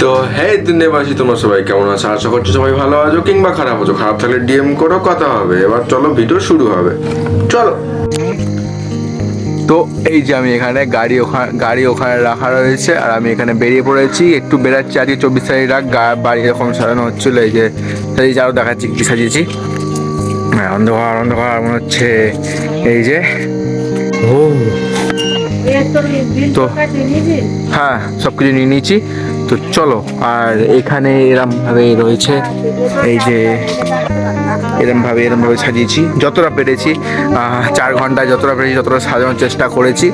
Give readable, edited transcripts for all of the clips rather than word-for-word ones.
তো হে দুনিয়াবাসী, তোমরা সবাই কেমন আছো? আশা করছি সবাই ভালো আছো কিংবা খারাপ আছো। খারাপ থাকলে ডিএম করো, কথা হবে। এবার চলো, ভিডিও শুরু হবে, চলো। তো এই যে আমি এখানে গাড়ি ওখানে রাখা রয়েছে, আর আমি এখানে বেরিয়ে পড়েছি। একটু বেরাচ্ছি, আজকে 24 তারিখ রাত, বাড়ি এরকম সাজানো হচ্ছিলো। এই যে আরও দেখাচ্ছি কি সাজিয়েছি। হ্যাঁ, অন্ধকার অন্ধকার মনে হচ্ছে। এই যে ও, তো হ্যাঁ, সব কিছু নিয়ে নিয়েছি। তো চলো, আর এখানে এরমভাবে রয়েছে, এই যে এরমভাবে সাজিয়েছি যতটা পেরেছি। 4 ঘন্টায় যতটা পেরেছি ততটা সাজানোর চেষ্টা করেছি।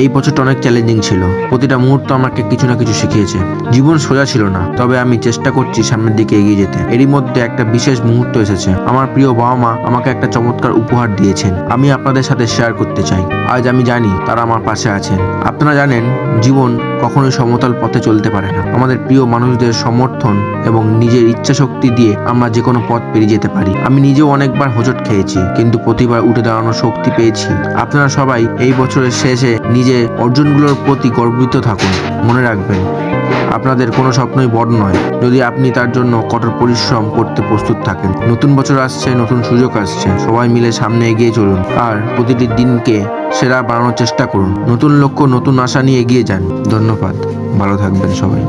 এই বছরটা অনেক চ্যালেঞ্জিং ছিল। প্রতিটা মুহূর্ত আমাকে কিছু না কিছু শিখিয়েছে। জীবন সোজা ছিল না, তবে আমি চেষ্টা করছি সামনের দিকে এগিয়ে যেতে। এরই মধ্যে একটা বিশেষ মুহূর্ত এসেছে। আমার প্রিয় বাবা মা আমাকে একটা চমৎকার উপহার দিয়েছেন, আমি আপনাদের সাথে শেয়ার করতে চাই। আজ আমি জানি তারা আমার পাশে আছেন। আপনারা জানেন, জীবন কখনোই সমতল পথে চলতে পারে না। আমাদের প্রিয় মানুষদের সমর্থন এবং নিজের ইচ্ছা শক্তি দিয়ে আমরা যে কোনো পথ পেরিয়ে যেতে পারি। আমি নিজেও অনেকবার হোঁচট খেয়েছি, কিন্তু প্রতিবার উঠে দাঁড়ানোর শক্তি পেয়েছি। আপনারা সবাই এই বছরের শেষে নিজের অর্জনগুলোর প্রতি গর্বিত থাকুন। মনে রাখবেন, আপনাদের কোনো স্বপ্নই বড় নয় যদি আপনি তার জন্য কঠোর পরিশ্রম করতে প্রস্তুত থাকেন। নতুন বছর আসছে, নতুন সুযোগ আসছে। সবাই মিলে সামনে এগিয়ে চলুন আর প্রতিটি দিনকে সেরা বানানোর চেষ্টা করুন। নতুন লক্ষ্য, নতুন আশা নিয়ে এগিয়ে যান। ধন্যবাদ, ভালো থাকবেন সবাই।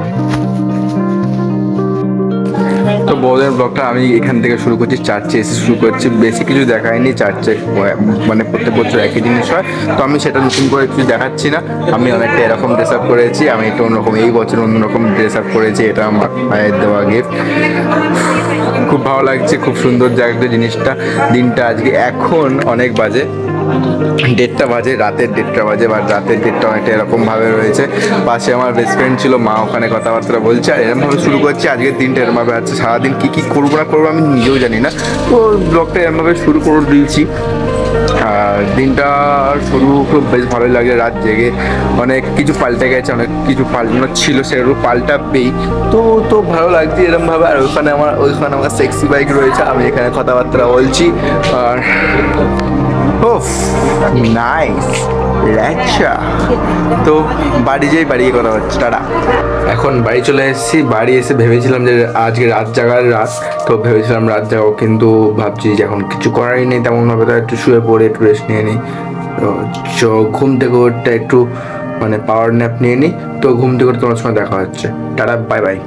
তো বড়দের ব্লগটা আমি এখান থেকে শুরু করছি, চার্চে এসে শুরু করছি। বেশি কিছু দেখায়নি, চার্চে মানে প্রত্যেক বছর একই জিনিস হয়, তো আমি সেটা নতুন করে কিছু দেখাচ্ছি না। আমি অনেকটা এরকম ড্রেস আপ করেছি, আমি একটু অন্যরকম, এই বছর অন্যরকম ড্রেস আপ করেছি। এটা আমার মায়ের দেওয়া গিফট। খুব ভালো লাগছে, খুব সুন্দর জায়গাটা জিনিসটা। দিনটা আজকে এখন অনেক বাজে, 1:30 বাজে, রাতের 1:30 বাজে, বা রাতের 1:30 অনেকটা এরকমভাবে রয়েছে। পাশে আমার বেস্ট ফ্রেন্ড ছিল, মা ওখানে কথাবার্তা বলছে, আর এরকমভাবে শুরু করছি। আজকের দিনটা এরমভাবে আছে, সারাদিন কী করবো না করবো আমি নিজেও জানি না। তো ব্লগটা এরমভাবে শুরু করে দিয়েছি। আর দিনটা শুরু খুব বেশ ভালোই লাগে। রাত জেগে অনেক কিছু পাল্টে গেছে, অনেক কিছু পাল্টানো ছিল, সেগুলো পাল্টাবেই। তো ভালো লাগছে এরমভাবে। আর ওইখানে আমার সেক্সি বাইক রয়েছে, আমি এখানে কথাবার্তা বলছি। আর ওফ, নাইস, আচ্ছা। তো বাড়ি গিয়ে কথা হচ্ছে, টাটা। এখন বাড়ি চলে এসেছি। বাড়ি এসে ভেবেছিলাম যে আজকে রাত জাগার রাত, তো ভেবেছিলাম রাত জাগাবো, কিন্তু ভাবছি যে এখন কিছু করারই নেই তেমনভাবে, তো একটু শুয়ে পড়ে একটু রেস্ট নিয়ে নিই। তো ঘুম থেকে উঠতে একটু মানে পাওয়ার ন্যাপ নিয়ে নিই। তো ঘুম থেকে তোমার সঙ্গে দেখা হচ্ছে, টাটা, বাই বাই।